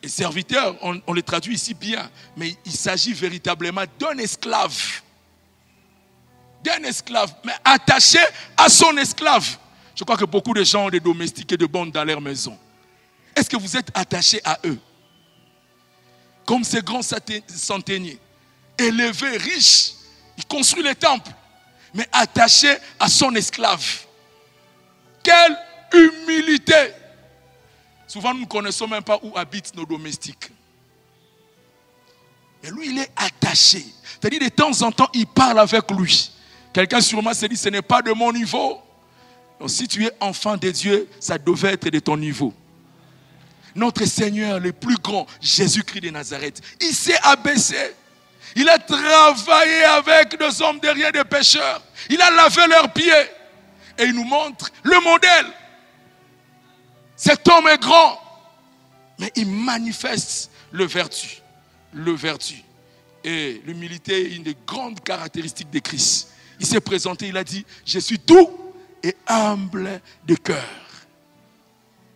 Et serviteurs, on les traduit ici bien, mais il s'agit véritablement d'un esclave. d'un esclave, mais attaché à son esclave. Je crois que beaucoup de gens ont des domestiques et de bonnes dans leur maison. Est-ce que vous êtes attaché à eux? Comme ces grands centeniers, élevés, riches, il construit les temples, mais attaché à son esclave. Quelle humilité! Souvent, nous ne connaissons même pas où habitent nos domestiques. Et lui, il est attaché. C'est-à-dire, de temps en temps, il parle avec lui. Quelqu'un sûrement s'est dit, ce n'est pas de mon niveau. Donc, si tu es enfant de Dieu, ça devait être de ton niveau. Notre Seigneur, le plus grand, Jésus-Christ de Nazareth, il s'est abaissé. Il a travaillé avec des hommes derrière des pécheurs. Il a lavé leurs pieds. Et il nous montre le modèle. Cet homme est grand, mais il manifeste le vertu. Le vertu. Et l'humilité est une des grandes caractéristiques de Christ. Il s'est présenté, il a dit, je suis doux et humble de cœur.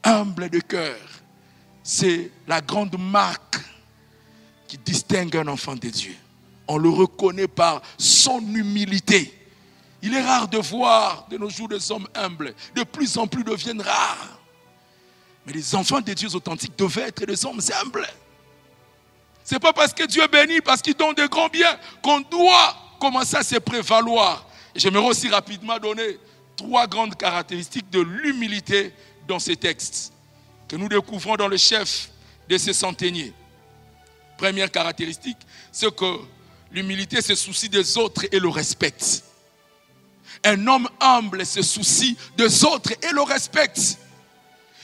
Humble de cœur. C'est la grande marque qui distingue un enfant de Dieu. On le reconnaît par son humilité. Il est rare de voir de nos jours des hommes humbles. De plus en plus deviennent rares. Mais les enfants de Dieu authentiques devaient être des hommes humbles. Ce n'est pas parce que Dieu bénit, parce qu'il donne de grands biens, qu'on doit commencer à se prévaloir. Et j'aimerais aussi rapidement donner 3 grandes caractéristiques de l'humilité dans ces textes que nous découvrons dans le chef de ces centeniers. Première caractéristique, c'est que l'humilité se soucie des autres et le respecte. Un homme humble se soucie des autres et le respecte.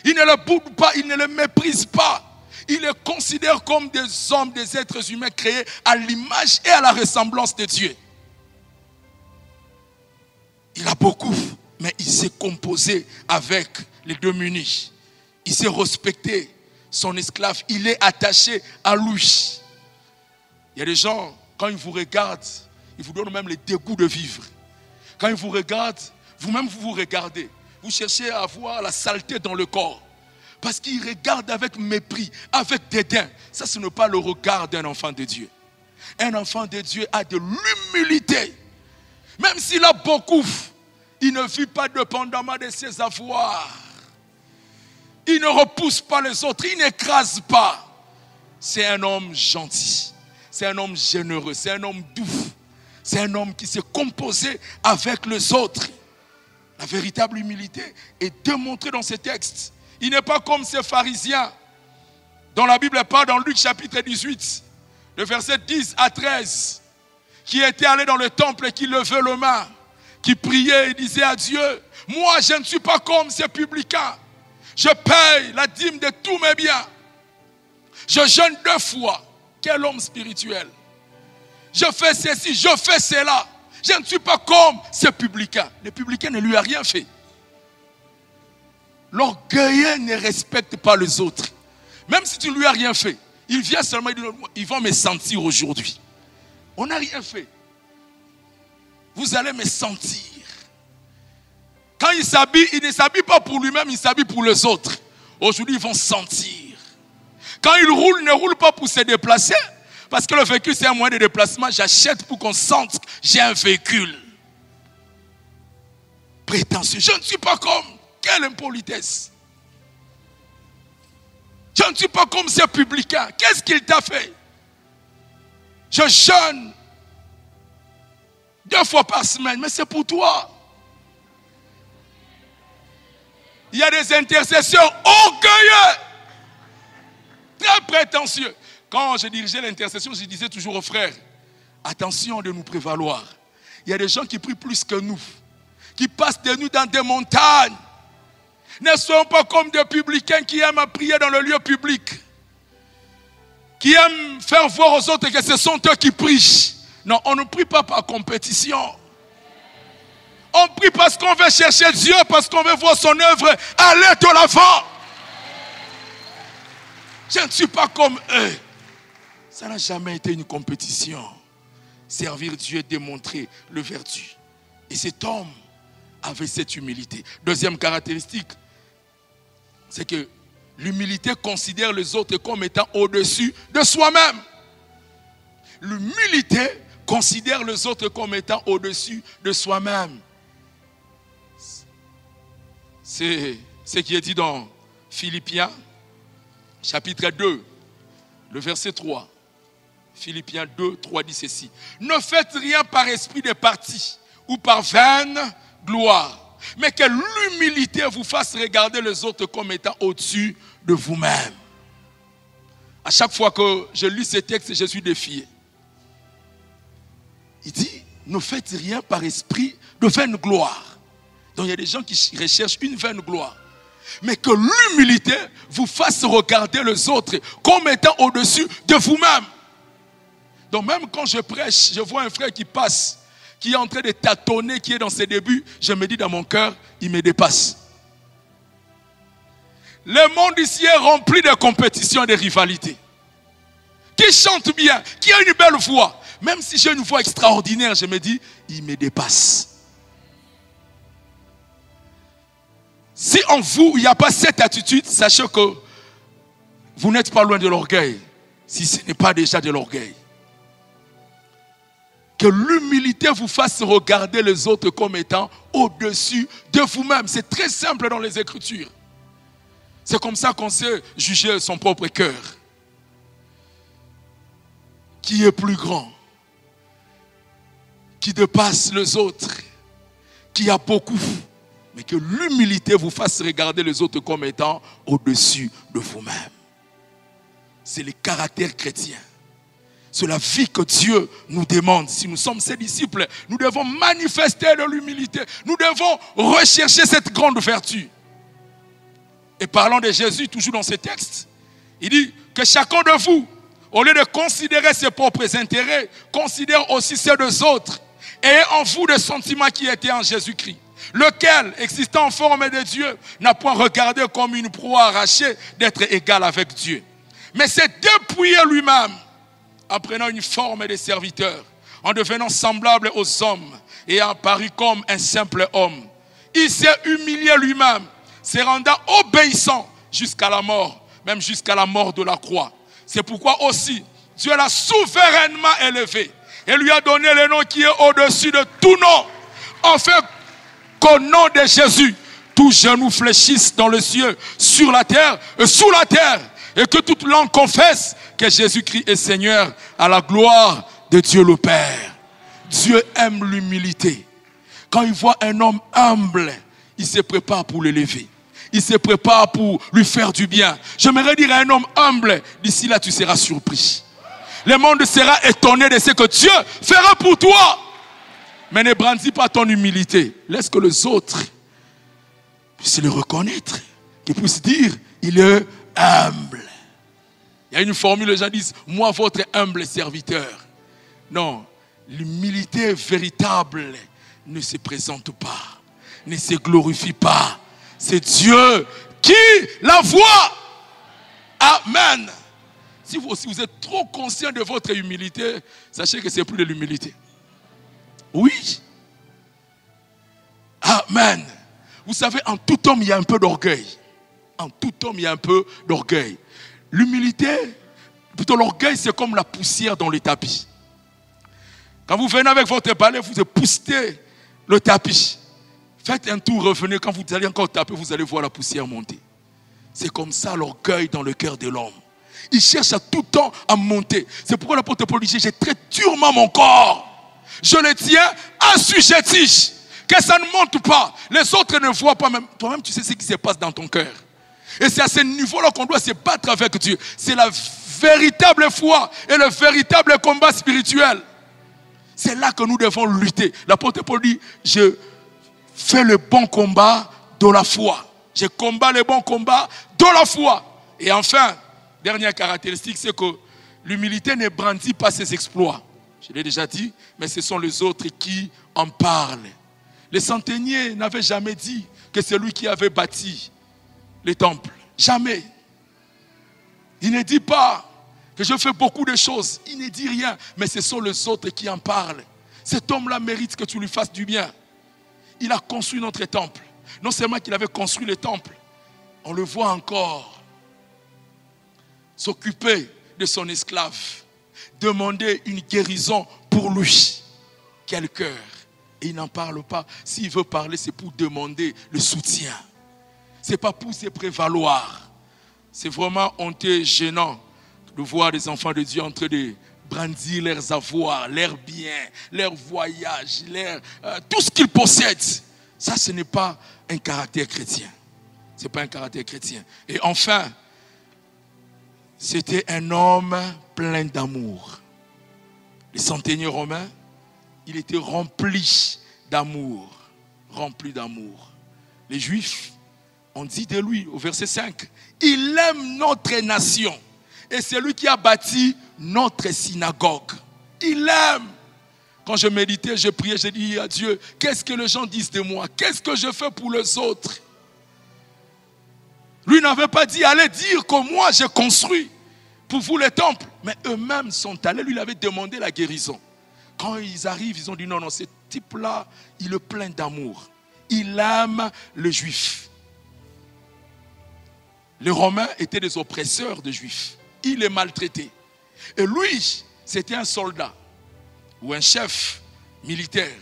Il ne le boude pas, il ne le méprise pas. Il les considère comme des hommes, des êtres humains créés à l'image et à la ressemblance de Dieu. Il a beaucoup, mais il s'est composé avec les démunis. Il s'est respecté son esclave. Il est attaché à lui. Il y a des gens, quand ils vous regardent, ils vous donnent même le dégoût de vivre. Quand ils vous regardent, vous-même vous vous regardez. Vous cherchez à avoir la saleté dans le corps. Parce qu'ils regardent avec mépris, avec dédain. Ça, ce n'est pas le regard d'un enfant de Dieu. Un enfant de Dieu a de l'humilité. Même s'il a beaucoup, il ne vit pas dépendamment de ses avoirs. Il ne repousse pas les autres, il n'écrase pas. C'est un homme gentil, c'est un homme généreux, c'est un homme doux. C'est un homme qui s'est composé avec les autres. La véritable humilité est démontrée dans ces textes. Il n'est pas comme ces pharisiens dont la Bible parle dans Luc chapitre 18, le verset 10 à 13, qui étaient allés dans le temple et qui levaient les mains, qui priaient et disaient à Dieu, moi je ne suis pas comme ces publicains. Je paye la dîme de tous mes biens. Je jeûne 2 fois. Quel homme spirituel. Je fais ceci, je fais cela. Je ne suis pas comme ces publicains. Les publicains ne lui ont rien fait. L'orgueilleux ne respecte pas les autres. Même si tu ne lui as rien fait, il vient seulement, il dit, ils vont me sentir aujourd'hui. On n'a rien fait. Vous allez me sentir. Quand il s'habille, il ne s'habille pas pour lui-même, il s'habille pour les autres. Aujourd'hui, ils vont sentir. Quand il roule, il ne roule pas pour se déplacer. Parce que le véhicule, c'est un moyen de déplacement. J'achète pour qu'on sente que j'ai un véhicule. Prétentieux. Je ne suis pas comme. Quelle impolitesse. Je ne suis pas comme ces publicains. Qu'est-ce qu'il t'a fait? Je jeûne 2 fois par semaine, mais c'est pour toi. Il y a des intercesseurs orgueilleux, très prétentieux. Quand je dirigeais l'intercession, je disais toujours aux frères, attention de nous prévaloir. Il y a des gens qui prient plus que nous, qui passent de nous dans des montagnes. Ne soyons pas comme des publicains qui aiment prier dans le lieu public, qui aiment faire voir aux autres que ce sont eux qui prient. Non, on ne prie pas par compétition. On prie parce qu'on veut chercher Dieu, parce qu'on veut voir son œuvre aller de l'avant. Je ne suis pas comme eux. Ça n'a jamais été une compétition. Servir Dieu, démontrer le vertu. Et cet homme avait cette humilité. Deuxième caractéristique, c'est que l'humilité considère les autres comme étant au-dessus de soi-même. L'humilité considère les autres comme étant au-dessus de soi-même. C'est ce qui est dit dans Philippiens, chapitre 2, le verset 3. Philippiens 2, 3 dit ceci. Ne faites rien par esprit de parti ou par vaine gloire, mais que l'humilité vous fasse regarder les autres comme étant au-dessus de vous-même. À chaque fois que je lis ce texte, je suis défié. Il dit, ne faites rien par esprit de vaine gloire. Donc il y a des gens qui recherchent une vaine gloire. Mais que l'humilité vous fasse regarder les autres comme étant au-dessus de vous-même. Donc même quand je prêche, je vois un frère qui passe, qui est en train de tâtonner, qui est dans ses débuts, je me dis dans mon cœur, il me dépasse. Le monde ici est rempli de compétitions et de rivalités. Qui chante bien, qui a une belle voix. Même si j'ai une voix extraordinaire, je me dis, il me dépasse. Si en vous, il n'y a pas cette attitude, sachez que vous n'êtes pas loin de l'orgueil, si ce n'est pas déjà de l'orgueil. Que l'humilité vous fasse regarder les autres comme étant au-dessus de vous-même. C'est très simple dans les Écritures. C'est comme ça qu'on sait juger son propre cœur. Qui est plus grand? Qui dépasse les autres? Qui a beaucoup? Mais que l'humilité vous fasse regarder les autres comme étant au-dessus de vous-même. C'est le caractère chrétien. C'est la vie que Dieu nous demande. Si nous sommes ses disciples, nous devons manifester de l'humilité. Nous devons rechercher cette grande vertu. Et parlant de Jésus, toujours dans ce texte, il dit que chacun de vous, au lieu de considérer ses propres intérêts, considère aussi ceux des autres. Ayez en vous des sentiments qui étaient en Jésus-Christ, lequel, existant en forme de Dieu, n'a point regardé comme une proie arrachée d'être égal avec Dieu. Mais s'est dépouillé lui-même, en prenant une forme de serviteur, en devenant semblable aux hommes et apparu comme un simple homme. Il s'est humilié lui-même, se rendant obéissant jusqu'à la mort, même jusqu'à la mort de la croix. C'est pourquoi aussi Dieu l'a souverainement élevé et lui a donné le nom qui est au-dessus de tout nom, afin qu'au nom de Jésus, tout genou fléchisse dans le ciel, sur la terre et sous la terre, et que toute langue confesse que Jésus-Christ est Seigneur, à la gloire de Dieu le Père. Dieu aime l'humilité. Quand il voit un homme humble, il se prépare pour l'élever. Il se prépare pour lui faire du bien. J'aimerais dire à un homme humble, d'ici là tu seras surpris. Le monde sera étonné de ce que Dieu fera pour toi. Mais ne brandis pas ton humilité. Laisse que les autres puissent le reconnaître. Qu'ils puissent dire, il est humble. Il y a une formule, les gens disent, moi votre humble serviteur. Non, l'humilité véritable ne se présente pas, ne se glorifie pas. C'est Dieu qui la voit. Amen. Si vous aussi vous êtes trop conscient de votre humilité, sachez que ce n'est plus de l'humilité. Oui. Amen. Vous savez, en tout homme, il y a un peu d'orgueil. En tout homme, il y a un peu d'orgueil. L'humilité, plutôt l'orgueil, c'est comme la poussière dans le tapis. Quand vous venez avec votre balai, vous époussez le tapis. Faites un tour, revenez. Quand vous allez encore taper, vous allez voir la poussière monter. C'est comme ça l'orgueil dans le cœur de l'homme. Il cherche à tout temps à monter. C'est pourquoi l'apôtre Paul dit, j'ai très durement mon corps. Je le tiens assujetti. Que ça ne monte pas. Les autres ne voient pas. Même toi-même, tu sais ce qui se passe dans ton cœur. Et c'est à ce niveau-là qu'on doit se battre avec Dieu. C'est la véritable foi et le véritable combat spirituel. C'est là que nous devons lutter. L'apôtre Paul dit, je fais le bon combat de la foi. Je combats le bon combat de la foi. Et enfin, dernière caractéristique, c'est que l'humilité ne brandit pas ses exploits. Je l'ai déjà dit, mais ce sont les autres qui en parlent. Les centeniers n'avaient jamais dit que c'est lui qui avait bâti les temples. Jamais. Il ne dit pas que je fais beaucoup de choses. Il ne dit rien, mais ce sont les autres qui en parlent. Cet homme-là mérite que tu lui fasses du bien. Il a construit notre temple. Non seulement qu'il avait construit le temple, on le voit encore s'occuper de son esclave. demander une guérison pour lui. Quel cœur! Et il n'en parle pas. S'il veut parler, c'est pour demander le soutien. Ce n'est pas pour se prévaloir. C'est vraiment honteux, gênant de voir des enfants de Dieu en train de brandir leurs avoirs, leurs biens, leurs voyages, tout ce qu'ils possèdent. Ça, ce n'est pas un caractère chrétien. Ce n'est pas un caractère chrétien. Et enfin, c'était un homme plein d'amour. Le centenier romain, il était rempli d'amour. Rempli d'amour. Les Juifs ont dit de lui, au verset 5, il aime notre nation. Et c'est lui qui a bâti notre synagogue. Il aime. Quand je méditais, je priais, je dis à Dieu, qu'est-ce que les gens disent de moi? Qu'est-ce que je fais pour les autres? Lui n'avait pas dit, allez dire que moi j'ai construit pour vous les temples. Mais eux-mêmes sont allés, lui il avait demandé la guérison. Quand ils arrivent, ils ont dit, non, non, ce type-là, il est plein d'amour. Il aime les Juifs. Les Romains étaient des oppresseurs des Juifs. Il les maltraitait. Et lui, c'était un soldat ou un chef militaire.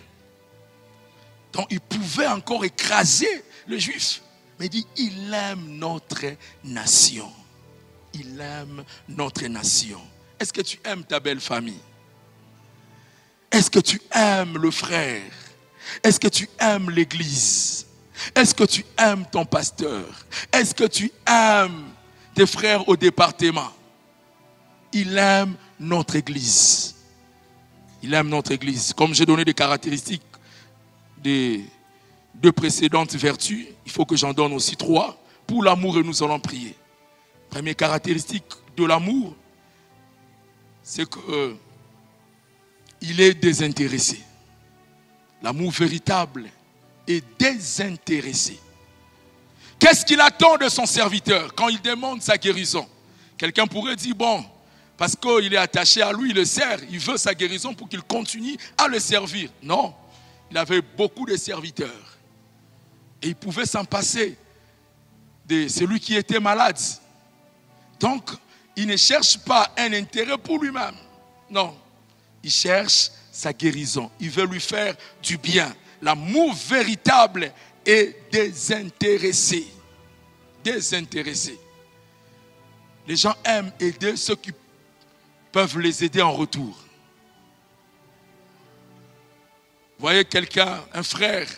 Donc il pouvait encore écraser les Juifs. Mais il dit, il aime notre nation. Il aime notre nation. Est-ce que tu aimes ta belle famille? Est-ce que tu aimes le frère? Est-ce que tu aimes l'église? Est-ce que tu aimes ton pasteur? Est-ce que tu aimes tes frères au département? Il aime notre église. Il aime notre église. Comme j'ai donné des caractéristiques des deux précédentes vertus, il faut que j'en donne aussi 3. Pour l'amour, et nous allons prier. Première caractéristique de l'amour, c'est que il est désintéressé. L'amour véritable est désintéressé. Qu'est-ce qu'il attend de son serviteur quand il demande sa guérison? Quelqu'un pourrait dire, bon, parce qu'il est attaché à lui, il le sert, il veut sa guérison pour qu'il continue à le servir. Non, il avait beaucoup de serviteurs. Et il pouvait s'en passer de celui qui était malade. Donc, il ne cherche pas un intérêt pour lui-même. Non, il cherche sa guérison. Il veut lui faire du bien. L'amour véritable est désintéressé. Désintéressé. Les gens aiment aider ceux qui peuvent les aider en retour. Vous voyez quelqu'un, un frère,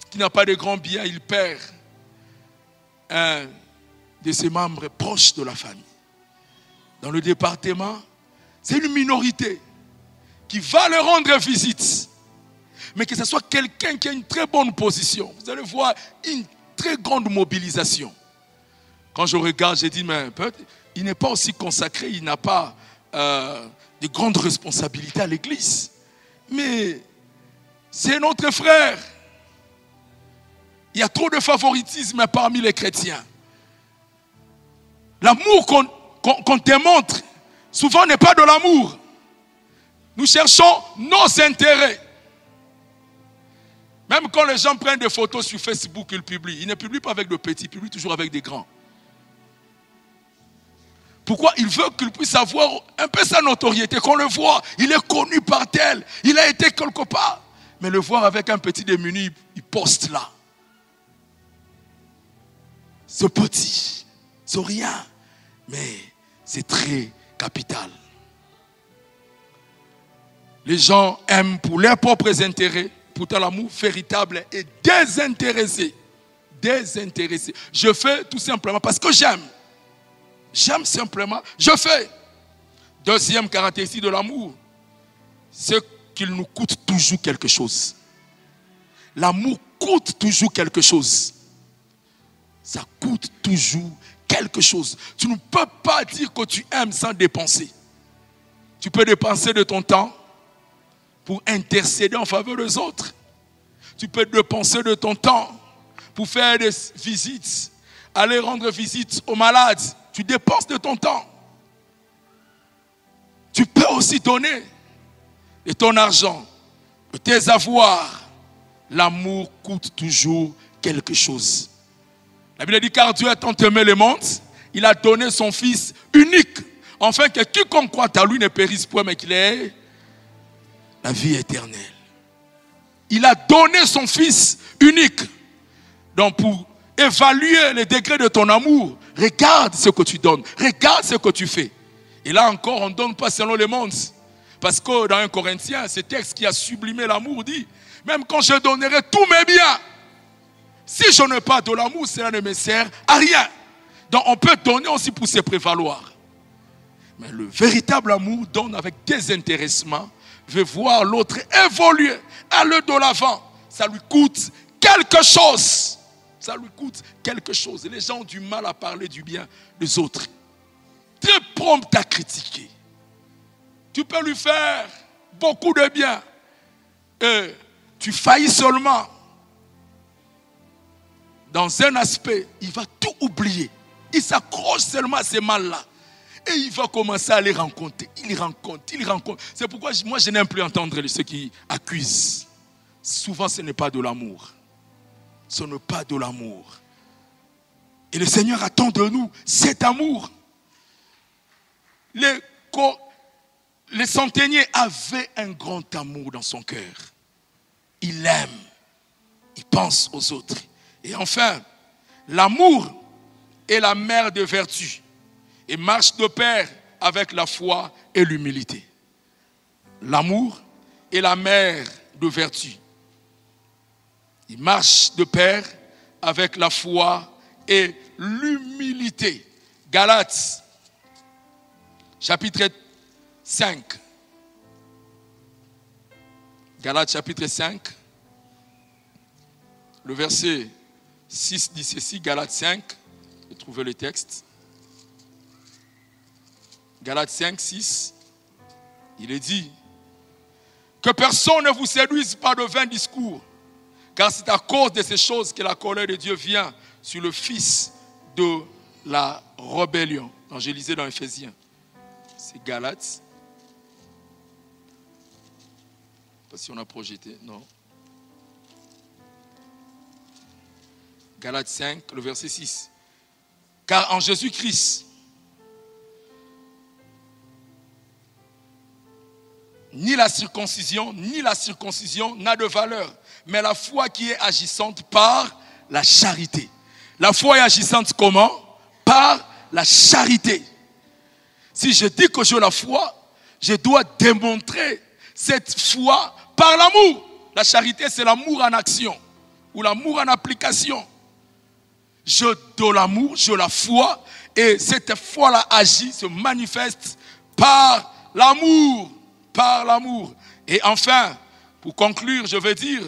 qui n'a pas de grands biens, il perd un de ses membres proches de la famille. Dans le département, c'est une minorité qui va leur rendre visite. Mais que ce soit quelqu'un qui a une très bonne position, vous allez voir une très grande mobilisation. Quand je regarde, j'ai dit, mais il n'est pas aussi consacré, il n'a pas de grandes responsabilités à l'église. Mais c'est notre frère. Il y a trop de favoritisme parmi les chrétiens. L'amour qu'on démontre, souvent n'est pas de l'amour. Nous cherchons nos intérêts. Même quand les gens prennent des photos sur Facebook, ils publient. Ils ne publient pas avec de petits, ils publient toujours avec des grands. Pourquoi? Il veut qu'il puisse avoir un peu sa notoriété, qu'on le voit. Il est connu par tel, il a été quelque part. Mais le voir avec un petit démuni, il poste là. C'est petit, c'est rien, mais c'est très capital. Les gens aiment pour leurs propres intérêts, pourtant l'amour véritable est désintéressé. Désintéressé. Je fais tout simplement parce que j'aime. J'aime simplement, je fais. Deuxième caractéristique de l'amour, c'est qu'il nous coûte toujours quelque chose. L'amour coûte toujours quelque chose. Ça coûte toujours quelque chose. Tu ne peux pas dire que tu aimes sans dépenser. Tu peux dépenser de ton temps pour intercéder en faveur des autres. Tu peux dépenser de ton temps pour faire des visites, aller rendre visite aux malades. Tu dépenses de ton temps. Tu peux aussi donner de ton argent, de tes avoirs. L'amour coûte toujours quelque chose. La Bible dit, car Dieu a tant aimé le monde, il a donné son Fils unique, enfin que quiconque croit à lui ne périsse point, mais qu'il ait la vie éternelle. Il a donné son Fils unique. Donc pour évaluer les degrés de ton amour, regarde ce que tu donnes, regarde ce que tu fais. Et là encore, on ne donne pas selon les mondes. Parce que dans 1 Corinthiens, ce texte qui a sublimé l'amour dit, même quand je donnerai tous mes biens, si je n'ai pas de l'amour, cela ne me sert à rien. Donc on peut donner aussi pour se prévaloir. Mais le véritable amour donne avec désintéressement, veut voir l'autre évoluer, aller de l'avant. Ça lui coûte quelque chose. Ça lui coûte quelque chose. Et les gens ont du mal à parler du bien des autres. Très prompt à critiquer. Tu peux lui faire beaucoup de bien. Et tu faillis seulement. Dans un aspect, il va tout oublier. Il s'accroche seulement à ces mal-là. Et il va commencer à les rencontrer. Il rencontre. C'est pourquoi moi je n'aime plus entendre ceux qui accusent. Souvent ce n'est pas de l'amour. Ce n'est pas de l'amour. Et le Seigneur attend de nous cet amour. Les centeniers avaient un grand amour dans son cœur. Il aime. Il pense aux autres. Et enfin, l'amour est la mère de vertu et marche de pair avec la foi et l'humilité. L'amour est la mère de vertu. Il marche de pair avec la foi et l'humilité. Galates, chapitre 5. Galates, chapitre 5. Le verset 6 dit ceci, Galates 5. Vous trouvez le texte. Galates 5, 6. Il est dit que personne ne vous séduise par de vains discours. Car c'est à cause de ces choses que la colère de Dieu vient sur le fils de la rébellion. Quand je lisais dans Éphésiens, c'est Galates. Je ne sais pas si on a projeté, non. Galates 5, le verset 6. Car en Jésus-Christ, ni la circoncision n'a de valeur, mais la foi qui est agissante par la charité. La foi est agissante comment? Par la charité. Si je dis que j'ai la foi, je dois démontrer cette foi par l'amour. La charité, c'est l'amour en action ou l'amour en application. Je donne l'amour, je la foi, et cette foi-là agit, se manifeste par l'amour. Par l'amour. Et enfin, pour conclure, je veux dire,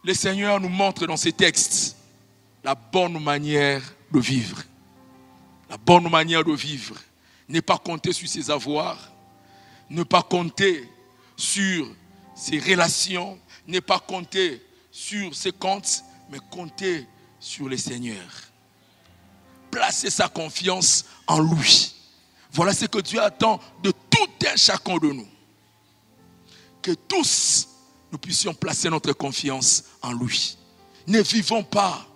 le Seigneur nous montre dans ces textes la bonne manière de vivre. La bonne manière de vivre. Ne pas compter sur ses avoirs, ne pas compter sur ses relations, ne pas compter sur ses comptes, mais compter sur le Seigneur. Placer sa confiance en lui. Voilà ce que Dieu attend de tout un chacun de nous. Que tous, nous puissions placer notre confiance en lui. Ne vivons pas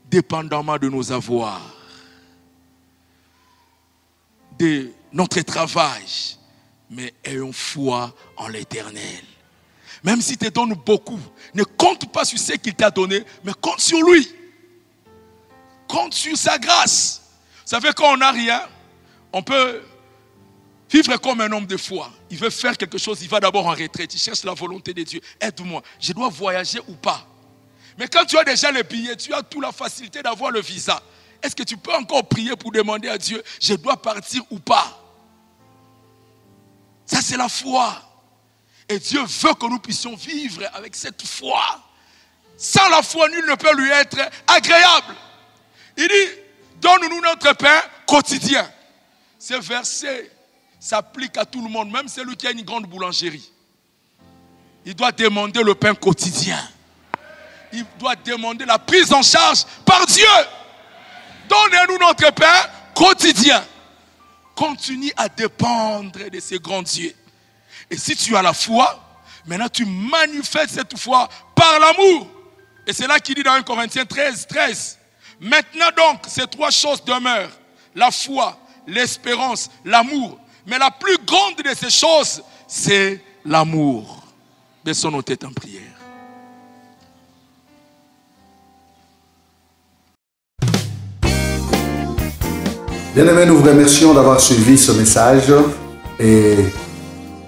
dépendamment de nos avoirs, de notre travail, mais ayons foi en l'Éternel. Même s'il te donne beaucoup, ne compte pas sur ce qu'il t'a donné, mais compte sur lui. Compte sur sa grâce. Vous savez, quand on n'a rien, on peut vivre comme un homme de foi. Il veut faire quelque chose, il va d'abord en retraite. Il cherche la volonté de Dieu. Aide-moi, je dois voyager ou pas? Mais quand tu as déjà les billets, tu as toute la facilité d'avoir le visa. Est-ce que tu peux encore prier pour demander à Dieu, je dois partir ou pas? Ça, c'est la foi. Et Dieu veut que nous puissions vivre avec cette foi. Sans la foi, nul ne peut lui être agréable. Il dit, donne-nous notre pain quotidien. Ce verset s'applique à tout le monde, même celui qui a une grande boulangerie. Il doit demander le pain quotidien. Il doit demander la prise en charge par Dieu. Donnez-nous notre pain quotidien. Continue à dépendre de ces grands dieux. Et si tu as la foi, maintenant tu manifestes cette foi par l'amour. Et c'est là qu'il dit dans 1 Corinthiens 13, 13. Maintenant donc, ces trois choses demeurent. La foi, l'espérance, l'amour. Mais la plus grande de ces choses, c'est l'amour. Baissons nos têtes en prière. Bien-aimés, nous vous remercions d'avoir suivi ce message et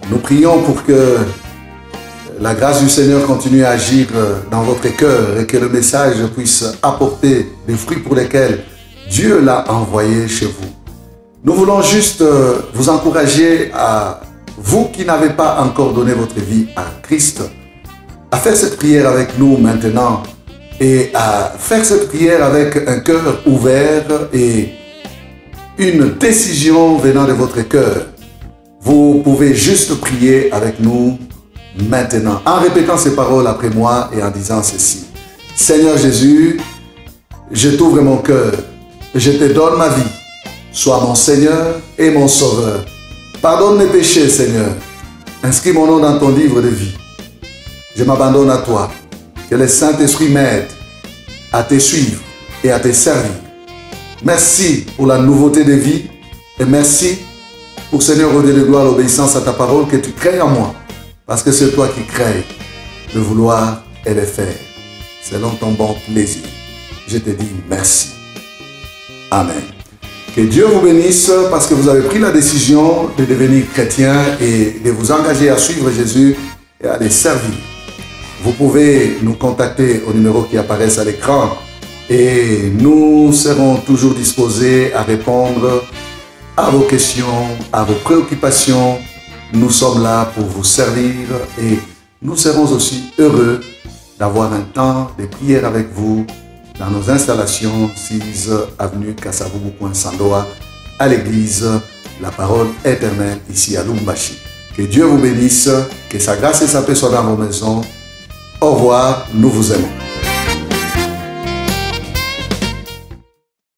nous prions pour que la grâce du Seigneur continue à agir dans votre cœur et que le message puisse apporter des fruits pour lesquels Dieu l'a envoyé chez vous. Nous voulons juste vous encourager à vous qui n'avez pas encore donné votre vie à Christ, à faire cette prière avec nous maintenant et à faire cette prière avec un cœur ouvert et une décision venant de votre cœur. Vous pouvez juste prier avec nous maintenant, en répétant ces paroles après moi et en disant ceci. Seigneur Jésus, je t'ouvre mon cœur, je te donne ma vie. Sois mon Seigneur et mon Sauveur. Pardonne mes péchés, Seigneur. Inscris mon nom dans ton livre de vie. Je m'abandonne à toi. Que le Saint-Esprit m'aide à te suivre et à te servir. Merci pour la nouveauté de vie et merci pour, Seigneur, au Dieu de gloire, l'obéissance à ta parole que tu crées en moi. Parce que c'est toi qui crées le vouloir et le faire selon ton bon plaisir. Je te dis merci. Amen. Que Dieu vous bénisse parce que vous avez pris la décision de devenir chrétien et de vous engager à suivre Jésus et à les servir. Vous pouvez nous contacter au numéro qui apparaît à l'écran et nous serons toujours disposés à répondre à vos questions, à vos préoccupations. Nous sommes là pour vous servir et nous serons aussi heureux d'avoir un temps de prière avec vous dans nos installations 6 avenue Kassavubu, Sandoa, à l'église La Parole Éternelle, ici à Lumbashi. Que Dieu vous bénisse, que sa grâce et sa paix soient dans vos maisons. Au revoir, nous vous aimons.